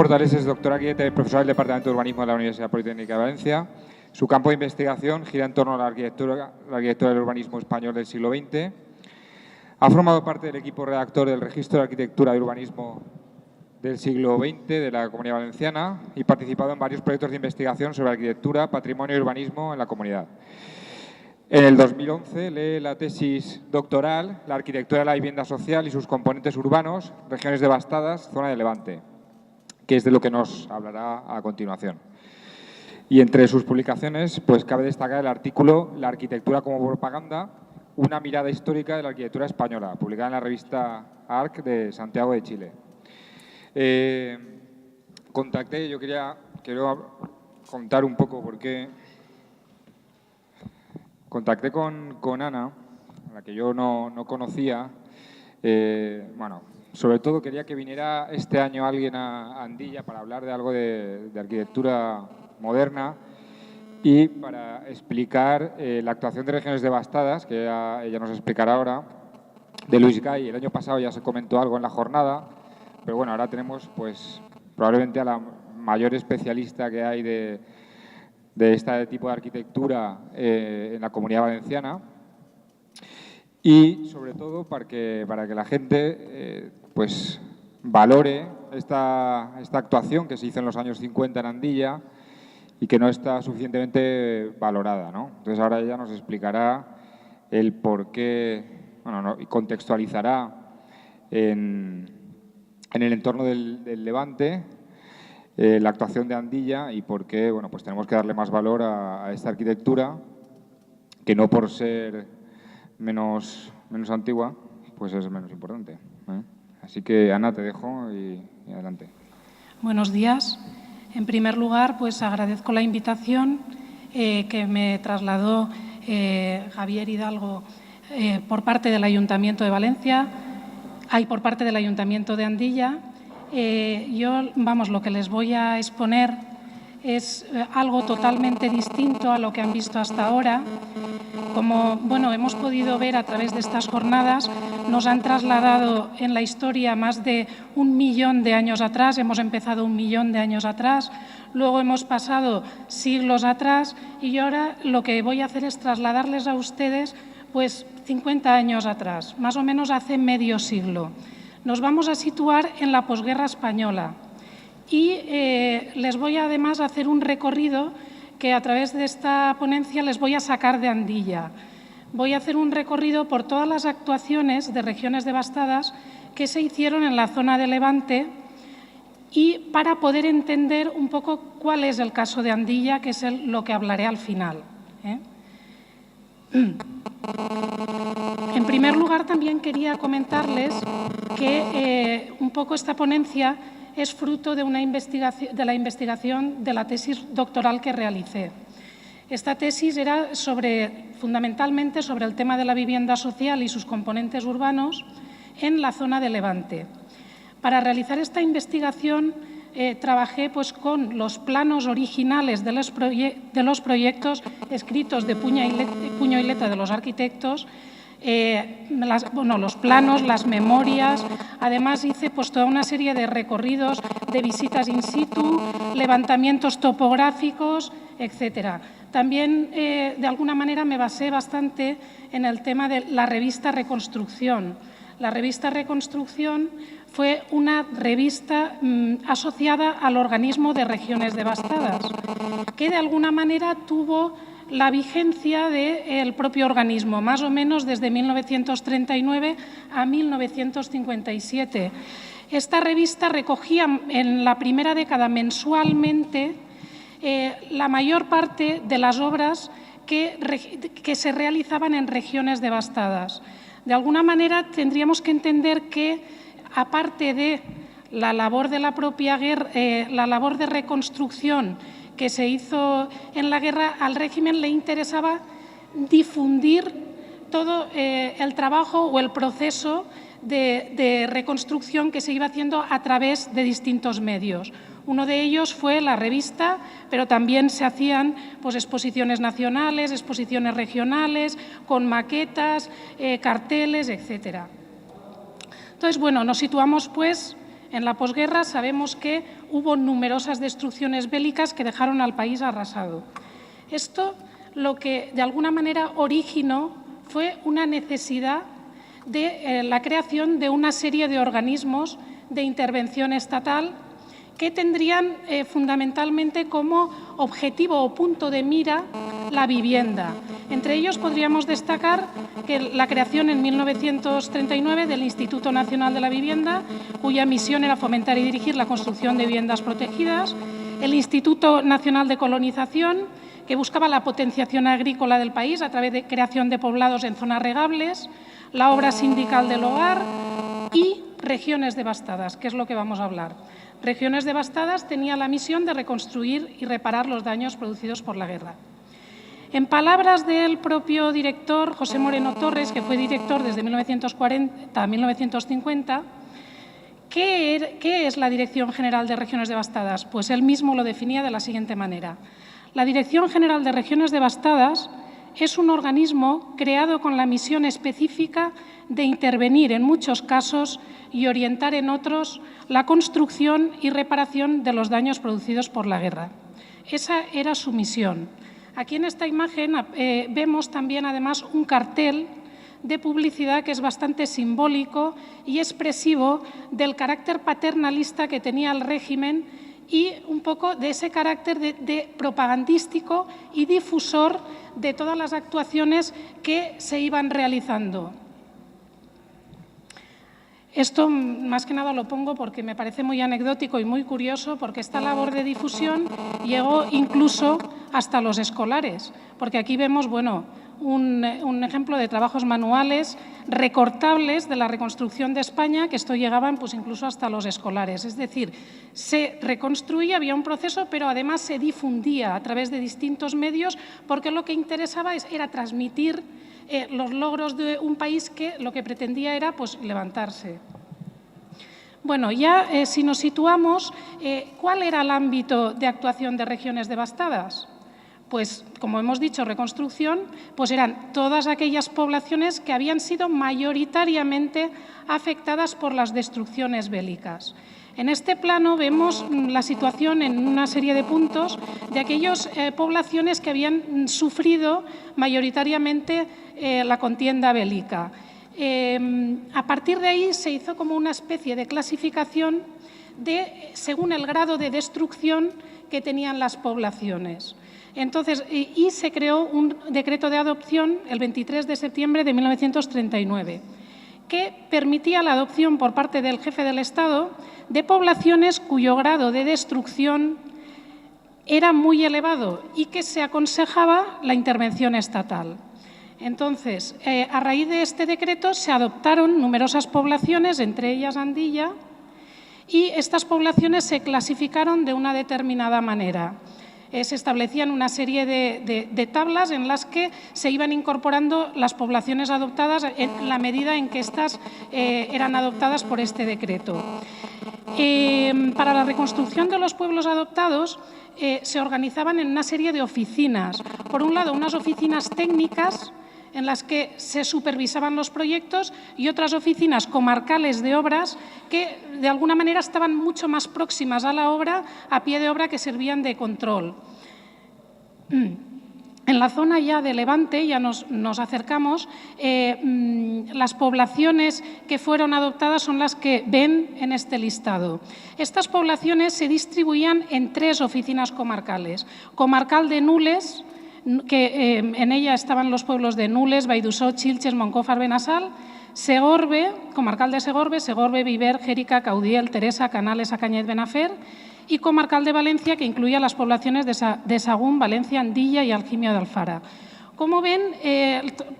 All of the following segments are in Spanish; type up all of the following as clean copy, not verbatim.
Portales es doctor arquitecta y profesor del Departamento de Urbanismo de la Universidad Politécnica de Valencia. Su campo de investigación gira en torno a la arquitectura del urbanismo español del siglo XX. Ha formado parte del equipo redactor del Registro de Arquitectura y Urbanismo del siglo XX de la Comunidad Valenciana y participado en varios proyectos de investigación sobre arquitectura, patrimonio y urbanismo en la comunidad. En el 2011 lee la tesis doctoral La arquitectura de la vivienda social y sus componentes urbanos, regiones devastadas, zona de Levante, que es de lo que nos hablará a continuación. Y entre sus publicaciones, pues cabe destacar el artículo La arquitectura como propaganda, una mirada histórica de la arquitectura española, publicada en la revista ARC de Santiago de Chile. Quiero contar un poco por qué. Contacté con Ana, a la que yo no conocía. Sobre todo quería que viniera este año alguien a Andilla para hablar de algo de arquitectura moderna y para explicar la actuación de regiones devastadas, que ella nos explicará ahora, de Luis Gay. El año pasado ya se comentó algo en la jornada, pero bueno, ahora tenemos pues probablemente a la mayor especialista que hay de este tipo de arquitectura en la Comunidad Valenciana y, sobre todo, para que la gente pues valore esta actuación que se hizo en los años 50 en Andilla y que no está suficientemente valorada, ¿no? Entonces, ahora ella nos explicará el por qué, y contextualizará en el entorno del Levante la actuación de Andilla y por qué pues tenemos que darle más valor a esta arquitectura, que no por ser menos antigua, pues es menos importante, ¿eh? Así que, Ana, te dejo y adelante. Buenos días. En primer lugar, pues agradezco la invitación que me trasladó Javier Hidalgo por parte del Ayuntamiento de Valencia, por parte del Ayuntamiento de Andilla. Lo que les voy a exponer es algo totalmente distinto a lo que han visto hasta ahora. Como hemos podido ver a través de estas jornadas, nos han trasladado en la historia más de 1 millón de años atrás. Hemos empezado 1 millón de años atrás, luego hemos pasado siglos atrás y ahora lo que voy a hacer es trasladarles a ustedes pues 50 años atrás, más o menos hace medio siglo. Nos vamos a situar en la posguerra española y les voy además a hacer un recorrido que a través de esta ponencia les voy a sacar de Andilla. Voy a hacer un recorrido por todas las actuaciones de regiones devastadas que se hicieron en la zona de Levante y para poder entender un poco cuál es el caso de Andilla, que es lo que hablaré al final, ¿eh? En primer lugar, también quería comentarles que un poco esta ponencia es fruto de la investigación de la tesis doctoral que realicé. Esta tesis era fundamentalmente sobre el tema de la vivienda social y sus componentes urbanos en la zona de Levante. Para realizar esta investigación trabajé pues, con los planos originales de los proyectos escritos de puño y letra de los arquitectos, los planos, las memorias. Además hice pues, toda una serie de recorridos, de visitas in situ, levantamientos topográficos, etcétera. También, de alguna manera, me basé bastante en el tema de la revista Reconstrucción. La revista Reconstrucción fue una revista asociada al organismo de regiones devastadas, que de alguna manera tuvo la vigencia del propio organismo, más o menos desde 1939 a 1957. Esta revista recogía en la primera década mensualmente la mayor parte de las obras que se realizaban en regiones devastadas. De alguna manera tendríamos que entender que, aparte de la labor de la propia guerra, la labor de reconstrucción que se hizo en la guerra, al régimen le interesaba difundir todo el trabajo o el proceso de reconstrucción que se iba haciendo a través de distintos medios. Uno de ellos fue la revista, pero también se hacían pues, exposiciones nacionales, exposiciones regionales, con maquetas, carteles, etcétera. Entonces, nos situamos pues En la posguerra sabemos que hubo numerosas destrucciones bélicas que dejaron al país arrasado. Esto lo que de alguna manera originó fue una necesidad de la creación de una serie de organismos de intervención estatal que tendrían fundamentalmente como objetivo o punto de mira la vivienda. Entre ellos podríamos destacar que la creación en 1939 del Instituto Nacional de la Vivienda, cuya misión era fomentar y dirigir la construcción de viviendas protegidas, el Instituto Nacional de Colonización, que buscaba la potenciación agrícola del país a través de creación de poblados en zonas regables, la obra sindical del hogar y regiones devastadas, que es lo que vamos a hablar. Regiones devastadas tenía la misión de reconstruir y reparar los daños producidos por la guerra. En palabras del propio director, José Moreno Torres, que fue director desde 1940 a 1950, ¿qué es la Dirección General de Regiones Devastadas? Pues él mismo lo definía de la siguiente manera. La Dirección General de Regiones Devastadas es un organismo creado con la misión específica de intervenir en muchos casos y orientar en otros la construcción y reparación de los daños producidos por la guerra. Esa era su misión. Aquí en esta imagen vemos también, además, un cartel de publicidad que es bastante simbólico y expresivo del carácter paternalista que tenía el régimen y un poco de ese carácter de propagandístico y difusor de todas las actuaciones que se iban realizando. Esto, más que nada, lo pongo porque me parece muy anecdótico y muy curioso, porque esta labor de difusión llegó incluso hasta los escolares, porque aquí vemos, bueno, un ejemplo de trabajos manuales recortables de la reconstrucción de España, que esto llegaban pues incluso hasta los escolares. Es decir, se reconstruía, había un proceso, pero además se difundía a través de distintos medios, porque lo que interesaba era transmitir los logros de un país que lo que pretendía era pues levantarse. Bueno, ya si nos situamos, ¿cuál era el ámbito de actuación de regiones devastadas? Pues, como hemos dicho, reconstrucción, pues eran todas aquellas poblaciones que habían sido mayoritariamente afectadas por las destrucciones bélicas. En este plano vemos la situación en una serie de puntos de aquellas poblaciones que habían sufrido mayoritariamente la contienda bélica. A partir de ahí se hizo como una especie de clasificación según el grado de destrucción que tenían las poblaciones. Entonces, y se creó un decreto de adopción el 23 de septiembre de 1939, que permitía la adopción por parte del jefe del Estado de poblaciones cuyo grado de destrucción era muy elevado y que se aconsejaba la intervención estatal. Entonces, a raíz de este decreto se adoptaron numerosas poblaciones, entre ellas Andilla, y estas poblaciones se clasificaron de una determinada manera. Se establecían una serie de tablas en las que se iban incorporando las poblaciones adoptadas en la medida en que éstas eran adoptadas por este decreto. Para la reconstrucción de los pueblos adoptados se organizaban en una serie de oficinas. Por un lado, unas oficinas técnicas en las que se supervisaban los proyectos y otras oficinas comarcales de obras que de alguna manera estaban mucho más próximas a la obra, a pie de obra, que servían de control. En la zona ya de Levante, ya nos acercamos, las poblaciones que fueron adoptadas son las que ven en este listado. Estas poblaciones se distribuían en 3 oficinas comarcales. Comarcal de Nules, que en ella estaban los pueblos de Nules, Baidusó, Chilches, Moncófar, Benassal; Segorbe, comarcal de Segorbe, Segorbe, Viver, Jérica, Caudiel, Teresa, Canales, Acañet, Benafer; y comarcal de Valencia, que incluía las poblaciones de Sagún, Valencia, Andilla y Algimio de Alfara. Como ven,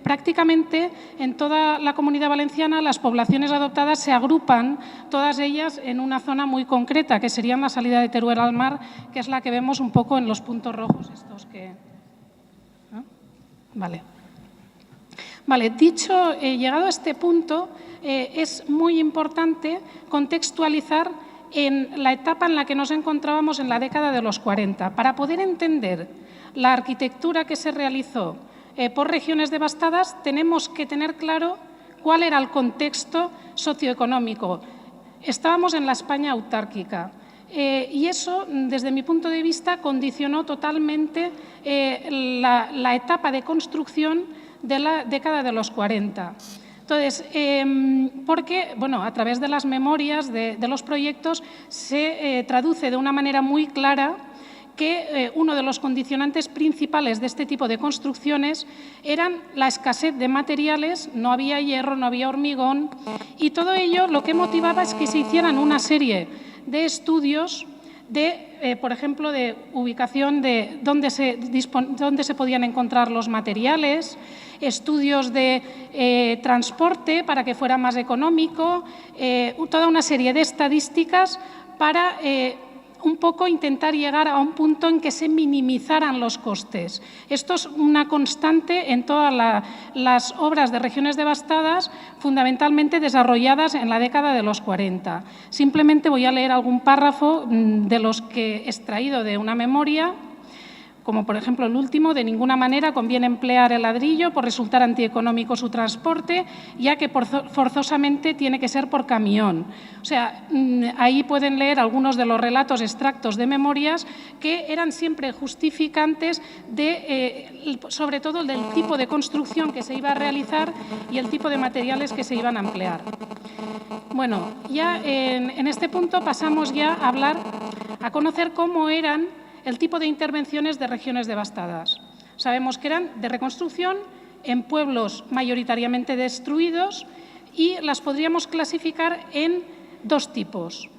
prácticamente en toda la Comunidad Valenciana las poblaciones adoptadas se agrupan, todas ellas en una zona muy concreta, que serían la salida de Teruel al mar, que es la que vemos un poco en los puntos rojos estos que… ¿no? Vale, dicho, llegado a este punto, es muy importante contextualizar en la etapa en la que nos encontrábamos en la década de los 40, para poder entender la arquitectura que se realizó por regiones devastadas. Tenemos que tener claro cuál era el contexto socioeconómico. estábamos en la España autárquica. Y eso, desde mi punto de vista, condicionó totalmente la etapa de construcción de la década de los 40. Entonces, porque, bueno, a través de las memorias de los proyectos se traduce de una manera muy clara que uno de los condicionantes principales de este tipo de construcciones eran la escasez de materiales, no había hierro, no había hormigón, y todo ello lo que motivaba es que se hicieran una serie de estudios de, por ejemplo, de ubicación de dónde se podían encontrar los materiales, estudios de transporte para que fuera más económico, toda una serie de estadísticas para un poco intentar llegar a un punto en que se minimizaran los costes. Esto es una constante en todas las obras de regiones devastadas, fundamentalmente desarrolladas en la década de los 40. Simplemente voy a leer algún párrafo de los que he extraído de una memoria, como por ejemplo el último: de ninguna manera conviene emplear el ladrillo por resultar antieconómico su transporte, ya que forzosamente tiene que ser por camión. O sea, ahí pueden leer algunos de los relatos extractos de memorias que eran siempre justificantes de, sobre todo, del tipo de construcción que se iba a realizar y el tipo de materiales que se iban a emplear. Bueno, ya en este punto pasamos ya a hablar, a conocer cómo eran el tipo de intervenciones de regiones devastadas. Sabemos que eran de reconstrucción en pueblos mayoritariamente destruidos y las podríamos clasificar en dos tipos.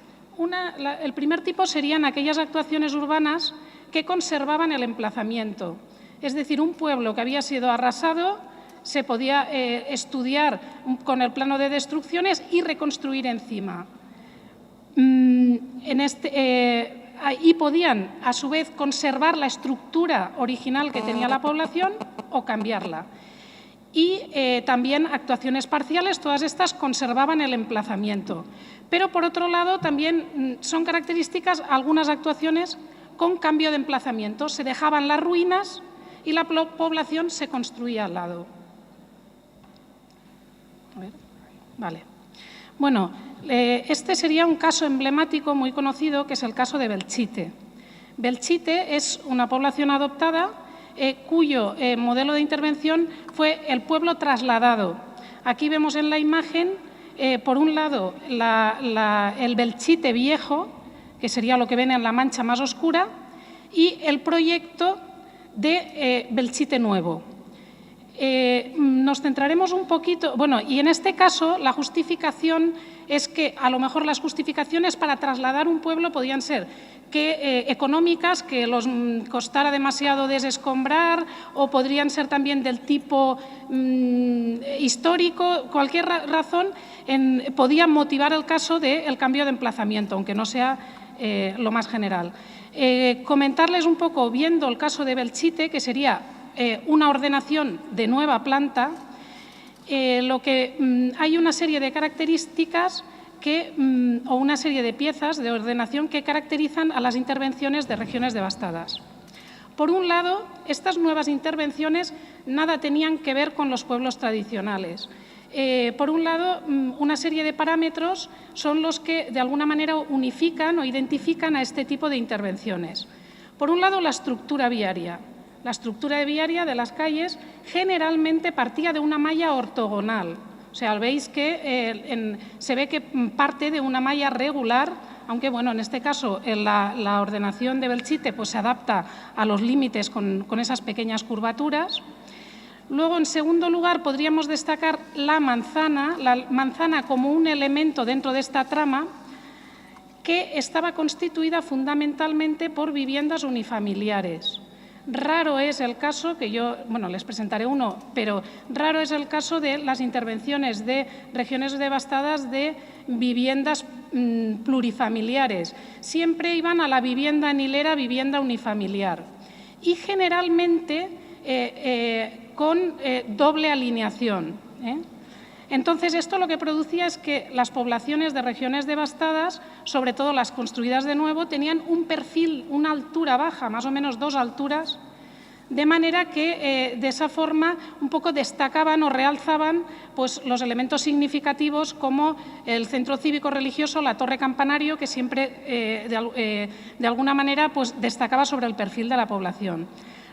El primer tipo serían aquellas actuaciones urbanas que conservaban el emplazamiento. Es decir, un pueblo que había sido arrasado se podía estudiar con el plano de destrucciones y reconstruir encima. Y podían, a su vez, conservar la estructura original que tenía la población o cambiarla. Y también actuaciones parciales, todas estas conservaban el emplazamiento. Pero, por otro lado, también son características algunas actuaciones con cambio de emplazamiento. Se dejaban las ruinas y la población se construía al lado. A ver, vale. Bueno, este sería un caso emblemático muy conocido, que es el caso de Belchite. Belchite es una población adoptada cuyo modelo de intervención fue el pueblo trasladado. Aquí vemos en la imagen, por un lado, el Belchite viejo, que sería lo que ven en la mancha más oscura, y el proyecto de Belchite nuevo. Nos centraremos un poquito, bueno, y en este caso la justificación es que a lo mejor las justificaciones para trasladar un pueblo podían ser económicas, que los costara demasiado desescombrar, o podrían ser también del tipo histórico. Cualquier razón podía motivar el caso del cambio de emplazamiento, aunque no sea lo más general. Comentarles un poco, viendo el caso de Belchite, que sería una ordenación de nueva planta, hay una serie de características o una serie de piezas de ordenación que caracterizan a las intervenciones de regiones devastadas. Por un lado, estas nuevas intervenciones nada tenían que ver con los pueblos tradicionales. Por un lado, una serie de parámetros son los que de alguna manera unifican o identifican a este tipo de intervenciones. Por un lado, la estructura viaria. La estructura viaria de las calles generalmente partía de una malla ortogonal. O sea, veis que se ve que parte de una malla regular, aunque bueno, en este caso la ordenación de Belchite pues, se adapta a los límites con esas pequeñas curvaturas. Luego, en segundo lugar, podríamos destacar la manzana como un elemento dentro de esta trama que estaba constituida fundamentalmente por viviendas unifamiliares. Raro es el caso, que yo, bueno, les presentaré uno, pero raro es el caso de las intervenciones de regiones devastadas de viviendas plurifamiliares. Siempre iban a la vivienda en hilera, vivienda unifamiliar. Y generalmente con doble alineación. Entonces, esto lo que producía es que las poblaciones de regiones devastadas, sobre todo las construidas de nuevo, tenían un perfil, una altura baja, más o menos 2 alturas, de manera que de esa forma un poco destacaban o realzaban pues, los elementos significativos como el centro cívico religioso, la torre campanario, que siempre de alguna manera pues, destacaba sobre el perfil de la población.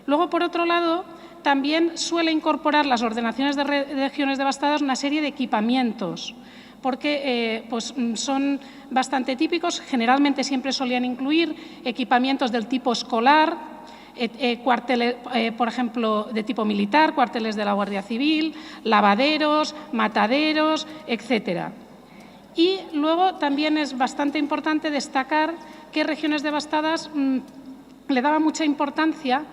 Luego, por otro lado, también suele incorporar las ordenaciones de regiones devastadas una serie de equipamientos, porque pues, son bastante típicos, generalmente siempre solían incluir equipamientos del tipo escolar, cuarteles, por ejemplo, de tipo militar, cuarteles de la Guardia Civil, lavaderos, mataderos, etcétera. Y luego también es bastante importante destacar que regiones devastadas le daba mucha importancia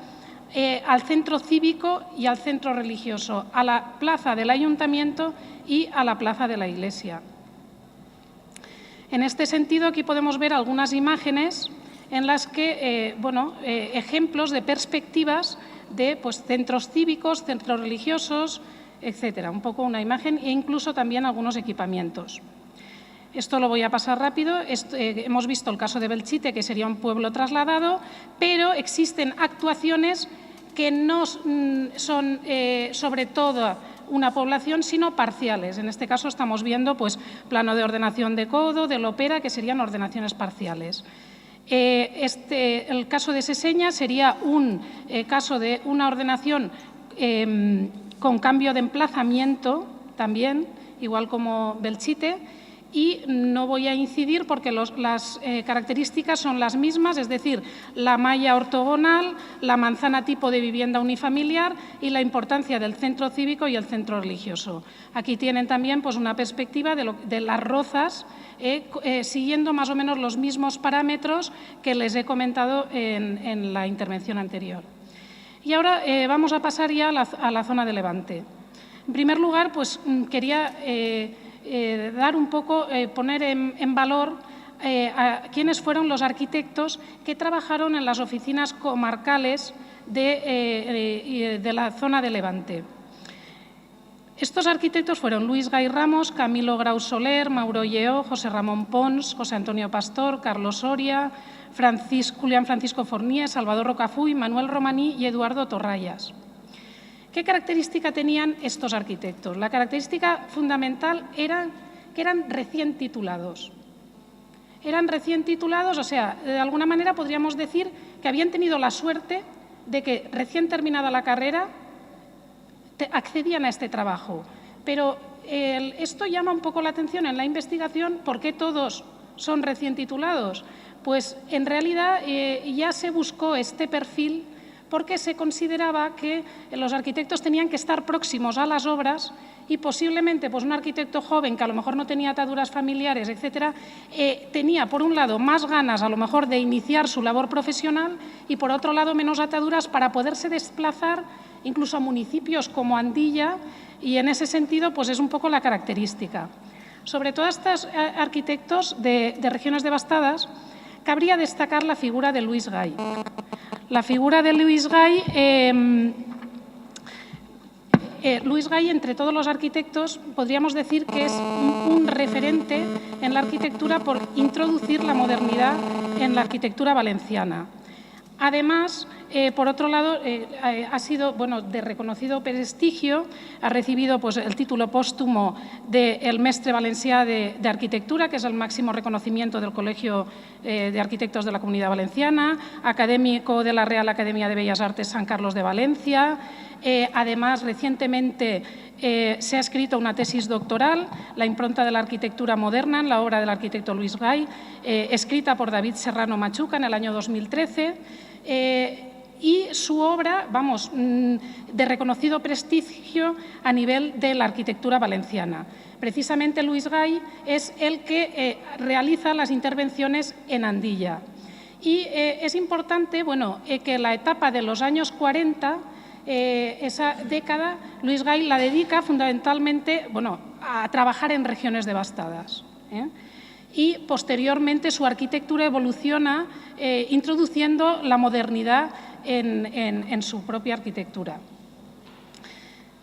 al centro cívico y al centro religioso, a la plaza del ayuntamiento y a la plaza de la iglesia. En este sentido, aquí podemos ver algunas imágenes en las que, ejemplos de perspectivas de pues, centros cívicos, centros religiosos, etcétera. Un poco una imagen e incluso también algunos equipamientos. Esto lo voy a pasar rápido. Hemos visto el caso de Belchite, que sería un pueblo trasladado, pero existen actuaciones que no son sobre todo una población, sino parciales. En este caso estamos viendo pues, plano de ordenación de Codo, de Lopera, que serían ordenaciones parciales. El caso de Seseña sería un caso de una ordenación con cambio de emplazamiento también, igual como Belchite, y no voy a incidir porque las características son las mismas, es decir, la malla ortogonal, la manzana tipo de vivienda unifamiliar y la importancia del centro cívico y el centro religioso. Aquí tienen también pues, una perspectiva de las rozas, siguiendo más o menos los mismos parámetros que les he comentado en la intervención anterior. Y ahora vamos a pasar ya a la zona de Levante. En primer lugar, pues quería dar un poco, poner en valor a quiénes fueron los arquitectos que trabajaron en las oficinas comarcales de la zona de Levante. Estos arquitectos fueron Luis Gay Ramos, Camilo Grau Soler, Mauro Lleó, José Ramón Pons, José Antonio Pastor, Carlos Soria, Julián Francisco Fornier, Salvador Rocafuy, Manuel Romaní y Eduardo Torrayas. ¿Qué característica tenían estos arquitectos? La característica fundamental era que eran recién titulados. Eran recién titulados, o sea, de alguna manera podríamos decir que habían tenido la suerte de que recién terminada la carrera accedían a este trabajo. Pero esto llama un poco la atención en la investigación. ¿Por qué todos son recién titulados? Pues en realidad ya se buscó este perfil porque se consideraba que los arquitectos tenían que estar próximos a las obras y posiblemente pues, un arquitecto joven que a lo mejor no tenía ataduras familiares, etcétera, tenía por un lado más ganas a lo mejor de iniciar su labor profesional y por otro lado menos ataduras para poderse desplazar incluso a municipios como Andilla, y en ese sentido pues, es un poco la característica. Sobre todo estos arquitectos de regiones devastadas, cabría destacar la figura de Luis Gay. La figura de Luis Gay, entre todos los arquitectos, podríamos decir que es un referente en la arquitectura por introducir la modernidad en la arquitectura valenciana. Además, por otro lado, ha sido de reconocido prestigio, ha recibido pues, el título póstumo del Mestre Valencià de Arquitectura, que es el máximo reconocimiento del Colegio de Arquitectos de la Comunidad Valenciana, académico de la Real Academia de Bellas Artes San Carlos de Valencia. Además, recientemente se ha escrito una tesis doctoral, La impronta de la arquitectura moderna, en la obra del arquitecto Luis Gay, escrita por David Serrano Machuca en el año 2013. Y su obra, de reconocido prestigio a nivel de la arquitectura valenciana. Precisamente Luis Gay es el que realiza las intervenciones en Andilla. Y es importante que la etapa de los años 40, esa década, Luis Gay la dedica fundamentalmente a trabajar en regiones devastadas. Y posteriormente su arquitectura evoluciona introduciendo la modernidad en su propia arquitectura.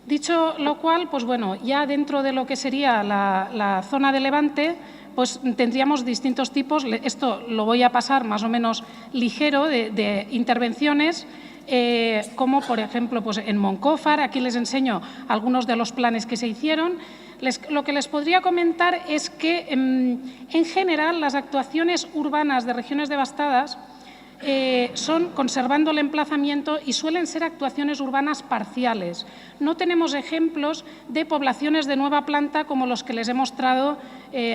Dicho lo cual, pues ya dentro de lo que sería la zona de Levante, pues tendríamos distintos tipos, esto lo voy a pasar más o menos ligero, de intervenciones. como por ejemplo pues en Moncófar. Aquí les enseño algunos de los planes que se hicieron. Lo que les podría comentar es que en general las actuaciones urbanas de regiones devastadas son conservando el emplazamiento y suelen ser actuaciones urbanas parciales. No tenemos ejemplos de poblaciones de nueva planta como los que les he mostrado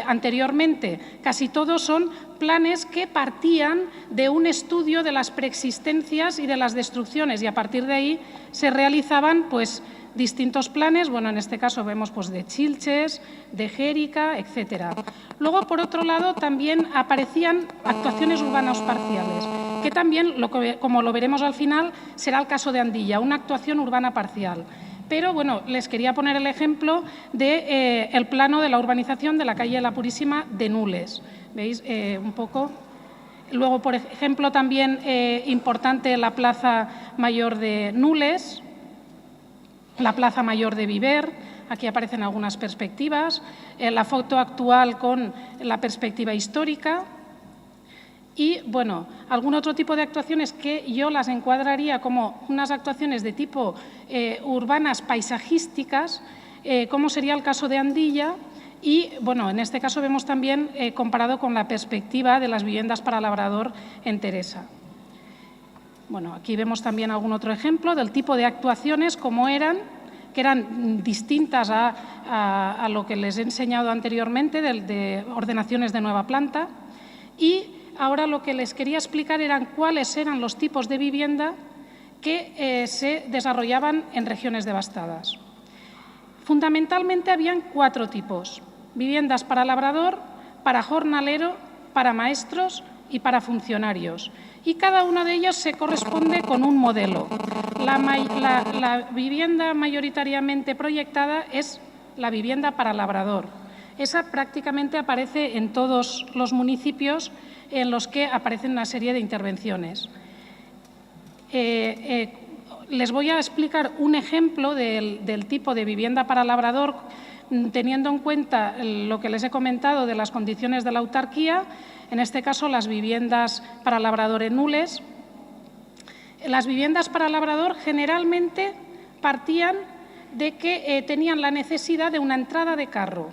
anteriormente. Casi todos son planes que partían de un estudio de las preexistencias y de las destrucciones y a partir de ahí se realizaban pues distintos planes, bueno, en este caso vemos pues de Chilches, de Jérica, etcétera. Luego, por otro lado, también aparecían actuaciones urbanas parciales, que también, como lo veremos al final, será el caso de Andilla, una actuación urbana parcial. Pero, bueno, les quería poner el ejemplo del plano de la urbanización de la calle La Purísima de Nules. ¿Veis? Un poco. Luego, por ejemplo, también importante la Plaza Mayor de Nules, la Plaza Mayor de Viver. Aquí aparecen algunas perspectivas, la foto actual con la perspectiva histórica y, bueno, algún otro tipo de actuaciones que yo las encuadraría como unas actuaciones de tipo urbanas paisajísticas, como sería el caso de Andilla y, bueno, en este caso vemos también comparado con la perspectiva de las viviendas para labrador en Teresa. Bueno, aquí vemos también algún otro ejemplo del tipo de actuaciones como eran, que eran distintas a lo que les he enseñado anteriormente de ordenaciones de nueva planta. Y ahora lo que les quería explicar eran cuáles eran los tipos de vivienda que se desarrollaban en regiones devastadas. Fundamentalmente habían 4 tipos: viviendas para labrador, para jornalero, para maestros y para funcionarios. Y cada uno de ellos se corresponde con un modelo. La vivienda mayoritariamente proyectada es la vivienda para labrador. Esa prácticamente aparece en todos los municipios en los que aparecen una serie de intervenciones. Les voy a explicar un ejemplo del tipo de vivienda para labrador, teniendo en cuenta lo que les he comentado de las condiciones de la autarquía, en este caso las viviendas para labrador en Nules. Las viviendas para labrador generalmente partían de que tenían la necesidad de una entrada de carro.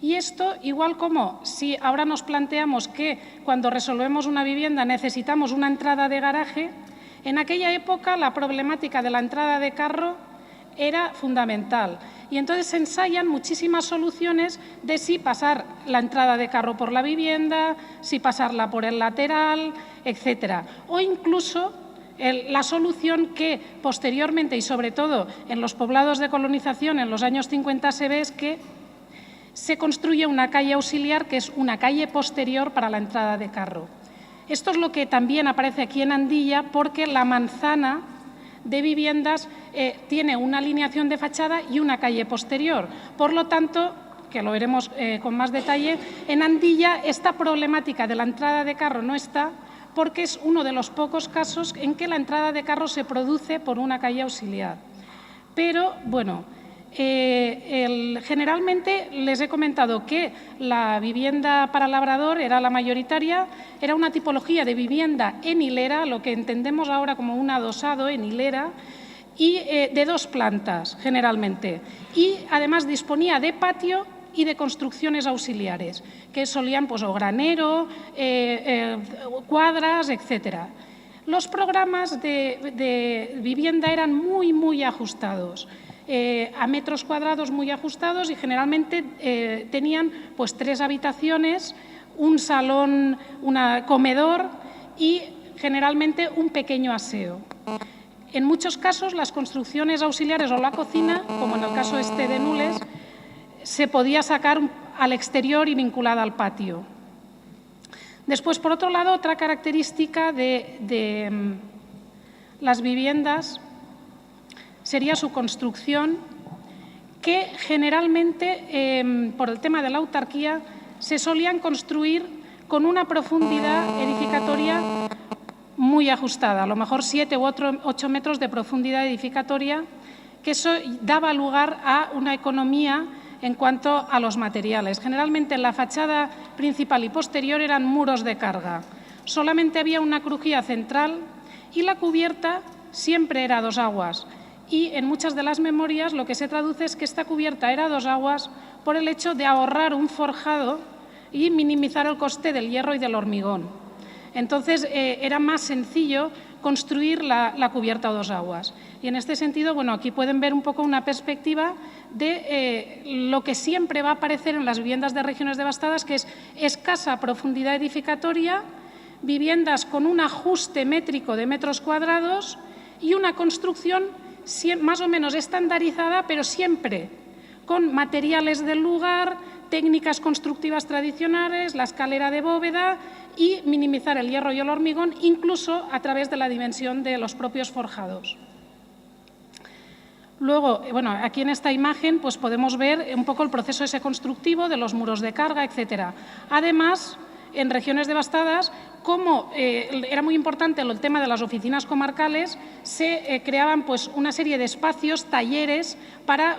Y esto, igual como si ahora nos planteamos que cuando resolvemos una vivienda necesitamos una entrada de garaje, en aquella época la problemática de la entrada de carro era fundamental. Y entonces se ensayan muchísimas soluciones de si pasar la entrada de carro por la vivienda, si pasarla por el lateral, etcétera. O incluso la solución que posteriormente y sobre todo en los poblados de colonización en los años 50 se ve es que se construye una calle auxiliar que es una calle posterior para la entrada de carro. Esto es lo que también aparece aquí en Andilla porque la manzana de viviendas tiene una alineación de fachada y una calle posterior. Por lo tanto, que lo veremos con más detalle, en Andilla esta problemática de la entrada de carro no está porque es uno de los pocos casos en que la entrada de carro se produce por una calle auxiliar. Pero, bueno, generalmente les he comentado que la vivienda para labrador era la mayoritaria, era una tipología de vivienda en hilera, lo que entendemos ahora como un adosado en hilera, y de 2 plantas generalmente. Y además disponía de patio y de construcciones auxiliares, que solían pues, o granero, cuadras, etcétera. Los programas de vivienda eran muy ajustados. A metros cuadrados muy ajustados y generalmente tenían pues 3 habitaciones, un salón, un comedor y generalmente un pequeño aseo. En muchos casos las construcciones auxiliares o la cocina, como en el caso de Nules, se podía sacar al exterior y vinculada al patio. Después, por otro lado, otra característica de las viviendas sería su construcción, que generalmente, por el tema de la autarquía, se solían construir con una profundidad edificatoria muy ajustada, a lo mejor 7 u 8 metros de profundidad edificatoria, que eso daba lugar a una economía en cuanto a los materiales. Generalmente en la fachada principal y posterior eran muros de carga. Solamente había una crujía central y la cubierta siempre era a 2 aguas. Y en muchas de las memorias lo que se traduce es que esta cubierta era a 2 aguas por el hecho de ahorrar un forjado y minimizar el coste del hierro y del hormigón. Entonces, era más sencillo construir la cubierta a 2 aguas. Y en este sentido, bueno, aquí pueden ver un poco una perspectiva de lo que siempre va a aparecer en las viviendas de regiones devastadas, que es escasa profundidad edificatoria, viviendas con un ajuste métrico de metros cuadrados y una construcción más o menos estandarizada, pero siempre con materiales del lugar, técnicas constructivas tradicionales, la escalera de bóveda y minimizar el hierro y el hormigón, incluso a través de la dimensión de los propios forjados. Luego, bueno, aquí en esta imagen pues podemos ver un poco el proceso ese constructivo de los muros de carga, etcétera. Además, en regiones devastadas, como era muy importante el tema de las oficinas comarcales, se creaban pues una serie de espacios, talleres, para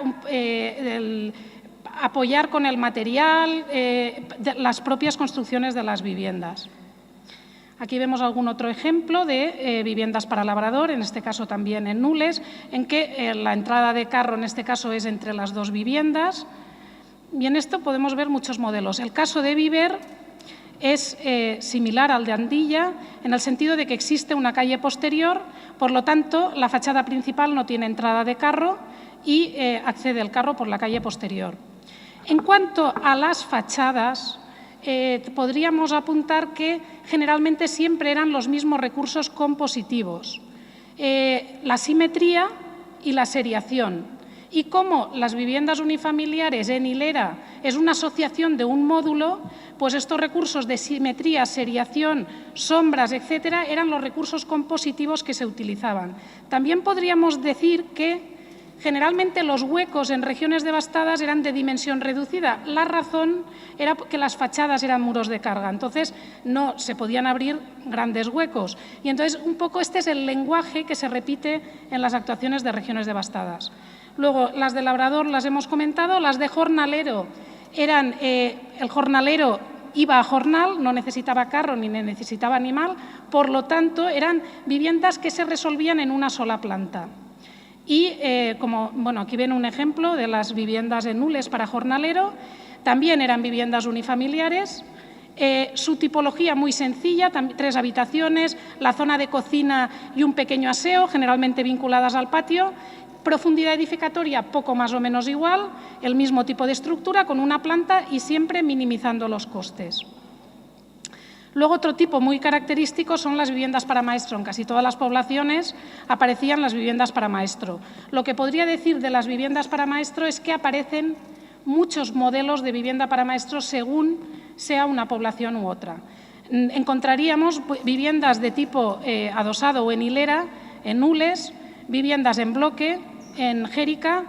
apoyar con el material las propias construcciones de las viviendas. Aquí vemos algún otro ejemplo de viviendas para labrador, en este caso también en Nules, en que la entrada de carro en este caso es entre las 2 viviendas. Y en esto podemos ver muchos modelos. El caso de Viver es similar al de Andilla en el sentido de que existe una calle posterior, por lo tanto, la fachada principal no tiene entrada de carro y accede el carro por la calle posterior. En cuanto a las fachadas, podríamos apuntar que generalmente siempre eran los mismos recursos compositivos, la simetría y la seriación. Y como las viviendas unifamiliares en hilera es una asociación de un módulo, pues estos recursos de simetría, seriación, sombras, etcétera, eran los recursos compositivos que se utilizaban. También podríamos decir que generalmente los huecos en regiones devastadas eran de dimensión reducida. La razón era que las fachadas eran muros de carga, entonces no se podían abrir grandes huecos. Y entonces un poco este es el lenguaje que se repite en las actuaciones de regiones devastadas. Luego, las de labrador las hemos comentado, las de jornalero eran, el jornalero iba a jornal, no necesitaba carro ni necesitaba animal, por lo tanto eran viviendas que se resolvían en una sola planta. Y bueno, aquí ven un ejemplo de las viviendas en Nules para jornalero, también eran viviendas unifamiliares, su tipología muy sencilla, 3 habitaciones, la zona de cocina y un pequeño aseo, generalmente vinculadas al patio. Profundidad edificatoria poco más o menos igual, el mismo tipo de estructura con una planta y siempre minimizando los costes. Luego, otro tipo muy característico son las viviendas para maestro. En casi todas las poblaciones aparecían las viviendas para maestro. Lo que podría decir de las viviendas para maestro es que aparecen muchos modelos de vivienda para maestro según sea una población u otra. Encontraríamos viviendas de tipo adosado o en hilera, en Nules, viviendas en bloque, en Jérica,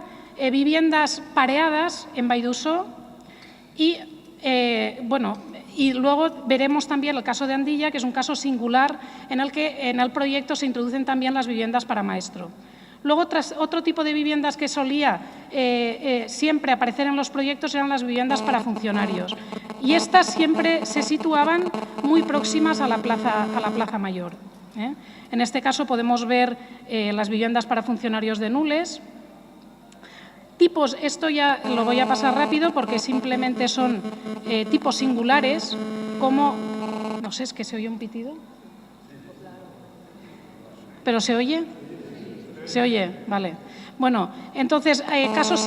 viviendas pareadas en Baidusó y, bueno, y luego veremos también el caso de Andilla, que es un caso singular en el que en el proyecto se introducen también las viviendas para maestro. Luego, otro tipo de viviendas que solía siempre aparecer en los proyectos eran las viviendas para funcionarios. Y estas siempre se situaban muy próximas a la Plaza Mayor. En este caso podemos ver las viviendas para funcionarios de Nules. Tipos, esto ya lo voy a pasar rápido porque simplemente son tipos singulares, como, no sé, es que se oye un pitido. ¿Pero se oye? Se oye, vale. Bueno, entonces, casos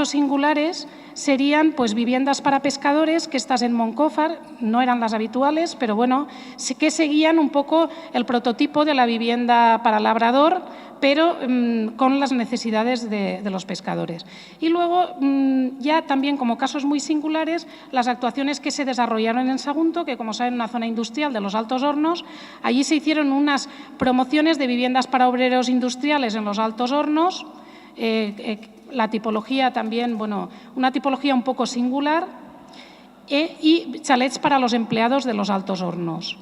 singulares serían pues viviendas para pescadores, que estas en Moncófar no eran las habituales, pero bueno, sí que seguían un poco el prototipo de la vivienda para labrador, pero con las necesidades de los pescadores. Y luego, ya también como casos muy singulares, las actuaciones que se desarrollaron en Sagunto, que como saben, es una zona industrial de los Altos Hornos. Allí se hicieron unas promociones de viviendas para obreros industriales en los Altos Hornos, la tipología también, bueno, una tipología un poco singular, y chalets para los empleados de los Altos Hornos.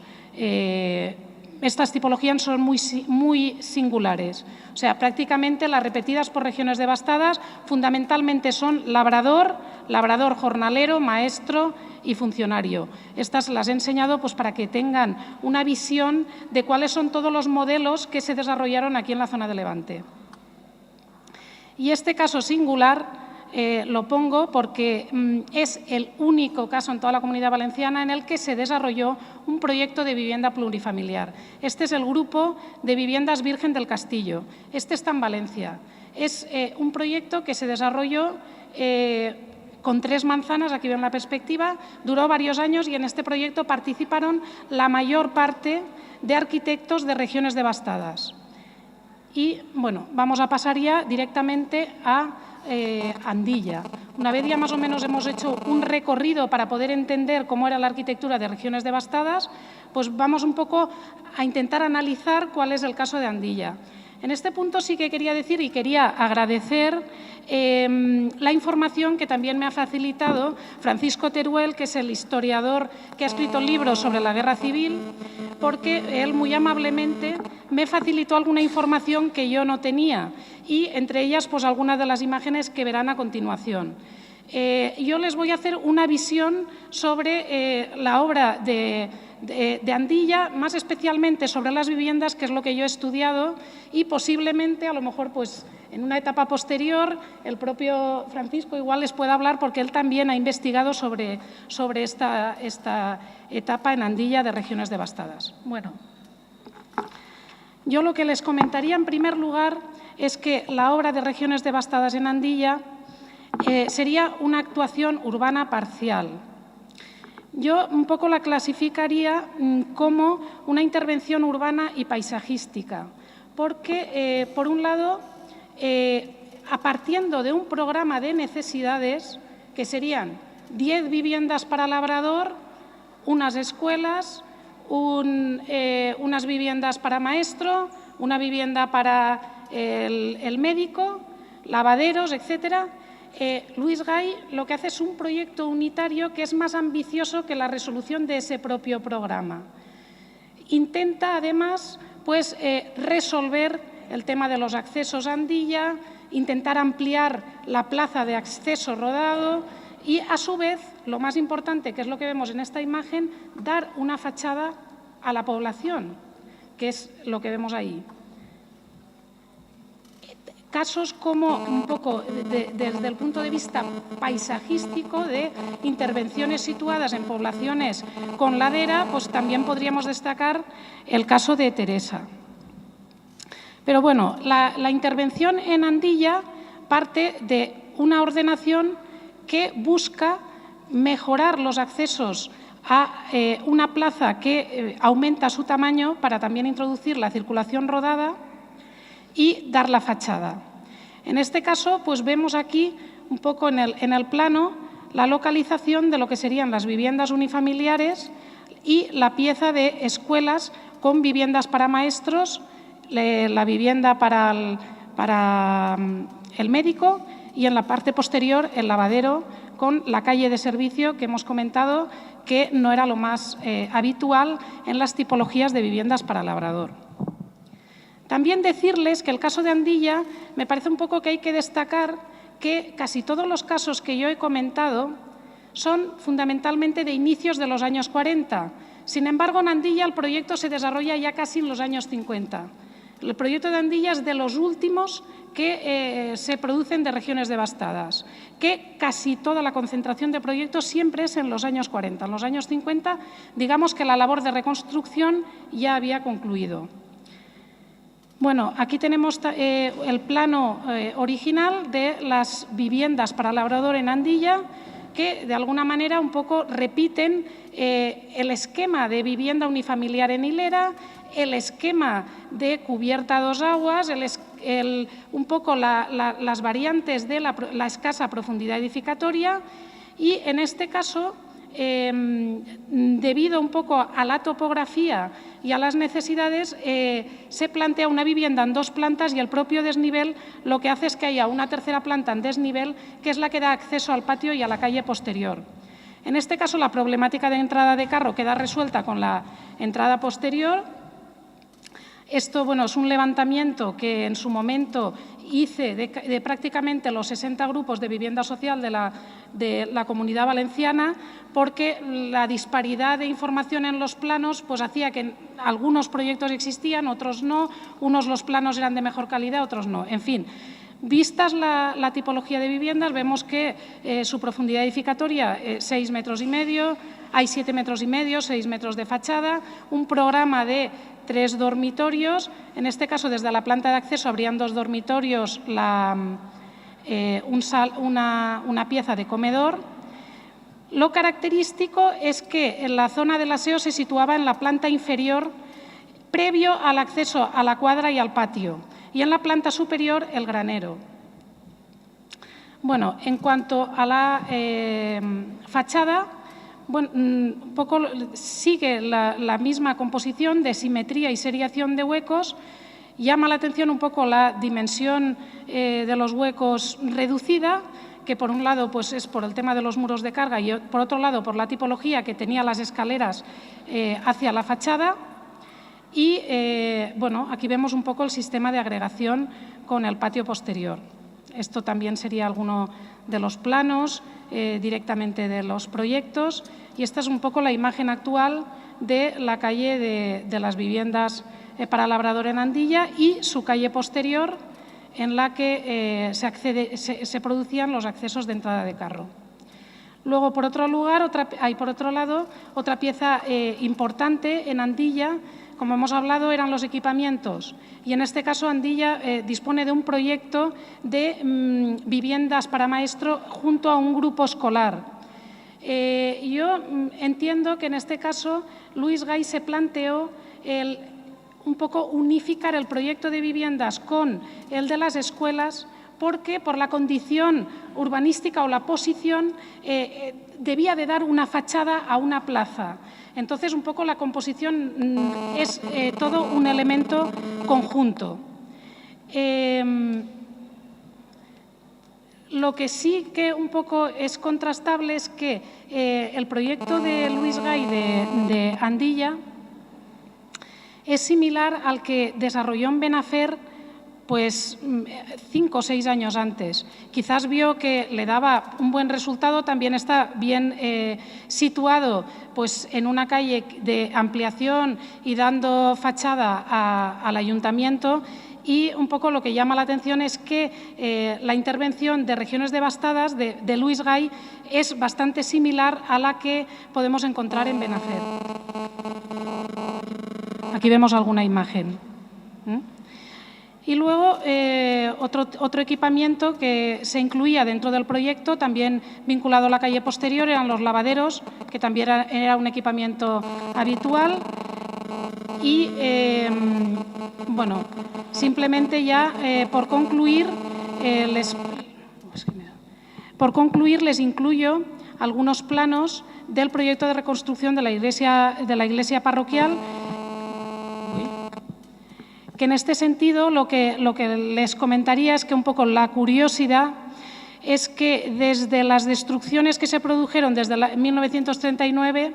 estas tipologías son muy singulares. O sea, prácticamente las repetidas por regiones devastadas fundamentalmente son labrador, labrador jornalero, maestro y funcionario. Estas las he enseñado pues, para que tengan una visión de cuáles son todos los modelos que se desarrollaron aquí en la zona de Levante. Y este caso singular lo pongo porque es el único caso en toda la Comunidad Valenciana en el que se desarrolló un proyecto de vivienda plurifamiliar. Este es el grupo de viviendas Virgen del Castillo. Este está en Valencia. Es un proyecto que se desarrolló con 3 manzanas, aquí ven la perspectiva, duró varios años y en este proyecto participaron la mayor parte de arquitectos de regiones devastadas. Y, bueno, vamos a pasar ya directamente a Andilla. Una vez ya más o menos hemos hecho un recorrido para poder entender cómo era la arquitectura de regiones devastadas, pues vamos un poco a intentar analizar cuál es el caso de Andilla. En este punto sí que quería decir y quería agradecer la información que también me ha facilitado Francisco Teruel, que es el historiador que ha escrito libros sobre la Guerra Civil, porque él muy amablemente me facilitó alguna información que yo no tenía y entre ellas pues algunas de las imágenes que verán a continuación. Yo les voy a hacer una visión sobre la obra de Andilla, más especialmente sobre las viviendas, que es lo que yo he estudiado, y posiblemente, a lo mejor, pues en una etapa posterior, el propio Francisco igual les pueda hablar porque él también ha investigado sobre esta etapa en Andilla de regiones devastadas. Bueno, yo lo que les comentaría en primer lugar es que la obra de regiones devastadas en Andilla sería una actuación urbana parcial. Yo un poco la clasificaría como una intervención urbana y paisajística, porque, por un lado, partiendo de un programa de necesidades que serían 10 viviendas para labrador, unas escuelas, unas viviendas para maestro, una vivienda para el médico, lavaderos, etcétera. Luis Gay lo que hace es un proyecto unitario que es más ambicioso que la resolución de ese propio programa. Intenta, además, pues, resolver el tema de los accesos a Andilla, intentar ampliar la plaza de acceso rodado y, a su vez, lo más importante, que es lo que vemos en esta imagen, dar una fachada a la población, que es lo que vemos ahí. Casos como un poco desde el punto de vista paisajístico de intervenciones situadas en poblaciones con ladera, pues también podríamos destacar el caso de Teresa. Pero bueno, la intervención en Andilla parte de una ordenación que busca mejorar los accesos a una plaza que aumenta su tamaño para también introducir la circulación rodada y dar la fachada. En este caso, pues vemos aquí un poco en el plano la localización de lo que serían las viviendas unifamiliares y la pieza de escuelas con viviendas para maestros, la vivienda para el médico y en la parte posterior el lavadero con la calle de servicio que hemos comentado que no era lo más habitual en las tipologías de viviendas para labrador. También decirles que el caso de Andilla me parece un poco que hay que destacar que casi todos los casos que yo he comentado son fundamentalmente de inicios de los años 40. Sin embargo, en Andilla el proyecto se desarrolla ya casi en los años 50. El proyecto de Andilla es de los últimos que se producen de regiones devastadas, que casi toda la concentración de proyectos siempre es en los años 40. En los años 50, digamos que la labor de reconstrucción ya había concluido. Bueno, aquí tenemos el plano original de las viviendas para labrador en Andilla, que de alguna manera un poco repiten el esquema de vivienda unifamiliar en hilera, el esquema de cubierta a 2 aguas, un poco las variantes de la escasa profundidad edificatoria y, en este caso, debido un poco a la topografía y a las necesidades, se plantea una vivienda en 2 plantas y el propio desnivel lo que hace es que haya una tercera planta en desnivel, que es la que da acceso al patio y a la calle posterior. En este caso, la problemática de entrada de carro queda resuelta con la entrada posterior Esto, bueno, es un levantamiento que en su momento hice de prácticamente los 60 grupos de vivienda social de la Comunidad Valenciana, porque la disparidad de información en los planos pues hacía que algunos proyectos existían, otros no, unos los planos eran de mejor calidad, otros no. En fin, vistas la tipología de viviendas, vemos que su profundidad edificatoria 6,5 metros, hay 7,5 metros, 6 metros de fachada, un programa de 3 dormitorios, en este caso desde la planta de acceso habrían 2 dormitorios, una pieza de comedor. Lo característico es que en la zona del aseo se situaba en la planta inferior previo al acceso a la cuadra y al patio, y en la planta superior el granero. Bueno, en cuanto a la fachada, bueno, un poco sigue la misma composición de simetría y seriación de huecos. Llama la atención un poco la dimensión de los huecos reducida, que por un lado pues es por el tema de los muros de carga y por otro lado por la tipología que tenía las escaleras hacia la fachada. Y bueno, aquí vemos un poco el sistema de agregación con el patio posterior. Esto también sería alguno de los planos directamente de los proyectos, y esta es un poco la imagen actual de la calle de las viviendas para labrador en Andilla y su calle posterior, en la que se producían los accesos de entrada de carro. Luego, por otro lado, otra pieza importante en Andilla, como hemos hablado, eran los equipamientos, y en este caso Andilla dispone de un proyecto de viviendas para maestro junto a un grupo escolar. Yo entiendo que en este caso Luis Gay se planteó un poco unificar el proyecto de viviendas con el de las escuelas, porque por la condición urbanística o la posición debía de dar una fachada a una plaza. Entonces, un poco la composición es todo un elemento conjunto. Lo que sí que un poco es contrastable es que el proyecto de Luis Gay de Andilla es similar al que desarrolló en Benafer pues 5 o 6 años antes. Quizás vio que le daba un buen resultado, también está bien situado pues, en una calle de ampliación y dando fachada al ayuntamiento, y un poco lo que llama la atención es que la intervención de Regiones Devastadas de Luis Gay es bastante similar a la que podemos encontrar en Benafer. Aquí vemos alguna imagen. Y luego otro equipamiento que se incluía dentro del proyecto, también vinculado a la calle posterior, eran los lavaderos, que también era un equipamiento habitual. Y bueno, simplemente ya por concluir les incluyo algunos planos del proyecto de reconstrucción de la iglesia parroquial, que en este sentido lo que les comentaría es que un poco la curiosidad es que desde las destrucciones que se produjeron desde 1939,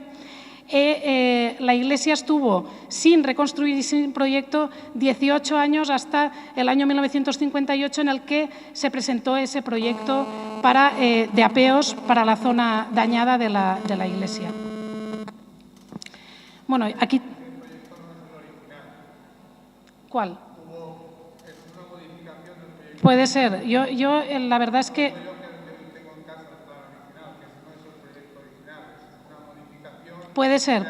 la iglesia estuvo sin reconstruir y sin proyecto 18 años hasta el año 1958, en el que se presentó ese proyecto de apeos para la zona dañada de la iglesia. Bueno, aquí... ¿Cuál? Puede ser. Yo la verdad es que... Puede ser.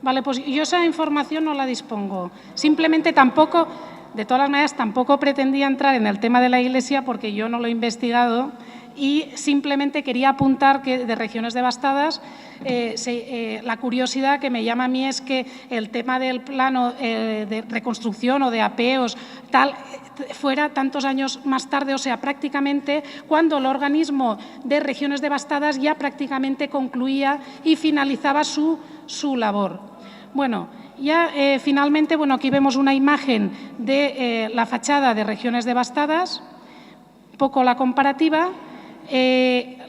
Vale, pues yo esa información no la dispongo. Simplemente tampoco, de todas las maneras, tampoco pretendía entrar en el tema de la iglesia porque yo no lo he investigado, y simplemente quería apuntar que de Regiones Devastadas la curiosidad que me llama a mí es que el tema del plano de reconstrucción o de apeos tal fuera tantos años más tarde, o sea, prácticamente cuando el organismo de Regiones Devastadas ya prácticamente concluía y finalizaba su labor. Bueno, ya finalmente, bueno, aquí vemos una imagen de la fachada de Regiones Devastadas, un poco la comparativa.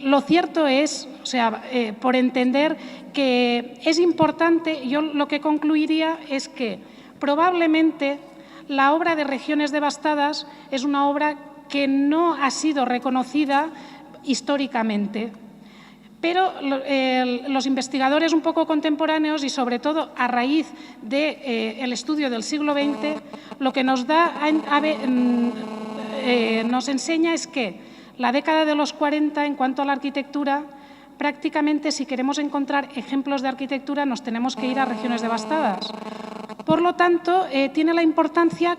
Lo cierto es, o sea, por entender que es importante, yo lo que concluiría es que probablemente la obra de Regiones Devastadas es una obra que no ha sido reconocida históricamente. Pero los investigadores un poco contemporáneos y, sobre todo, a raíz del estudio del siglo XX, lo que nos enseña es que la década de los 40, en cuanto a la arquitectura, prácticamente, si queremos encontrar ejemplos de arquitectura, nos tenemos que ir a Regiones Devastadas. Por lo tanto, tiene la importancia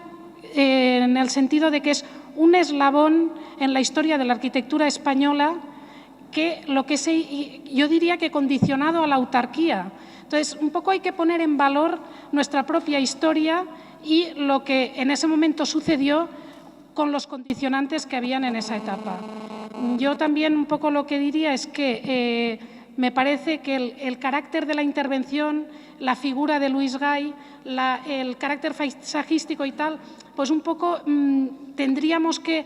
en el sentido de que es un eslabón en la historia de la arquitectura española que yo diría que condicionado a la autarquía. Entonces, un poco hay que poner en valor nuestra propia historia y lo que en ese momento sucedió con los condicionantes que habían en esa etapa. Yo también un poco lo que diría es que me parece que el carácter de la intervención, la figura de Luis Gay, el carácter paisajístico y tal, pues un poco tendríamos que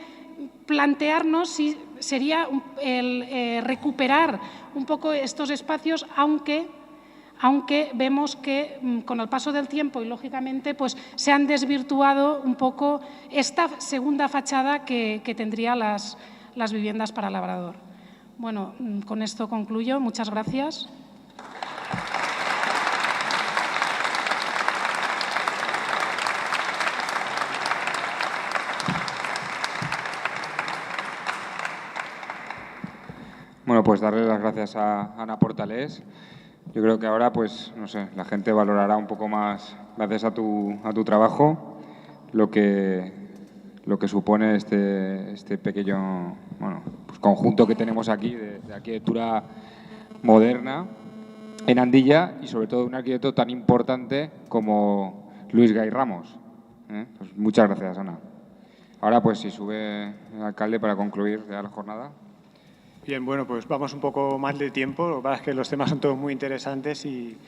plantearnos si sería recuperar un poco estos espacios, aunque vemos que con el paso del tiempo y, lógicamente, pues se han desvirtuado un poco esta segunda fachada que tendría las viviendas para labrador. Bueno, con esto concluyo. Muchas gracias. Bueno, pues darle las gracias a Ana Portales. Yo creo que ahora, pues, no sé, la gente valorará un poco más, gracias a tu trabajo, lo que supone este pequeño, bueno, pues conjunto que tenemos aquí de arquitectura moderna en Andilla y, sobre todo, un arquitecto tan importante como Luis Gay Ramos. Pues muchas gracias, Ana. Ahora, pues, si sube el alcalde para concluir ya la jornada. Bien, bueno, pues vamos un poco más de tiempo. Lo que pasa es que los temas son todos muy interesantes y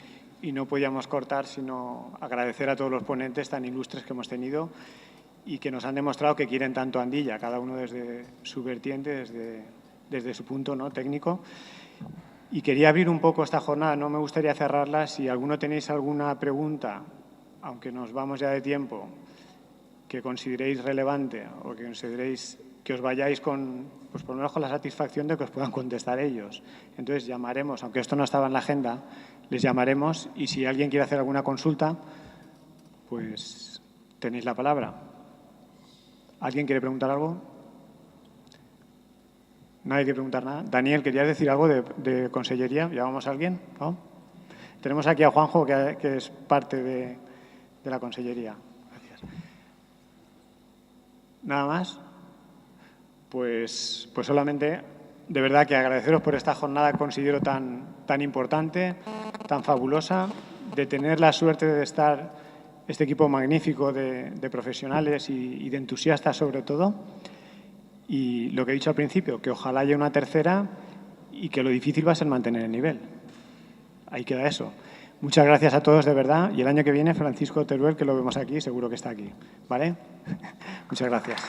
no podíamos cortar, sino agradecer a todos los ponentes tan ilustres que hemos tenido y que nos han demostrado que quieren tanto Andilla, cada uno desde su vertiente, desde su punto, ¿no?, técnico. Y quería abrir un poco esta jornada, no me gustaría cerrarla. Si alguno tenéis alguna pregunta, aunque nos vamos ya de tiempo, que consideréis relevante o que consideréis que os vayáis con, pues por lo menos con la satisfacción de que os puedan contestar ellos. Entonces llamaremos, aunque esto no estaba en la agenda, les llamaremos y si alguien quiere hacer alguna consulta, pues tenéis la palabra. ¿Alguien quiere preguntar algo? ¿Nadie quiere preguntar nada? Daniel, ¿querías decir algo de consellería? ¿Llamamos a alguien? ¿No? Tenemos aquí a Juanjo, que es parte de la consellería. Gracias. ¿Nada más? Pues solamente, de verdad, que agradeceros por esta jornada que considero tan importante, tan fabulosa, de tener la suerte de estar este equipo magnífico de profesionales y de entusiastas, sobre todo. Y lo que he dicho al principio, que ojalá haya una tercera y que lo difícil va a ser mantener el nivel. Ahí queda eso. Muchas gracias a todos, de verdad. Y el año que viene, Francisco Teruel, que lo vemos aquí, seguro que está aquí. ¿Vale? Muchas gracias.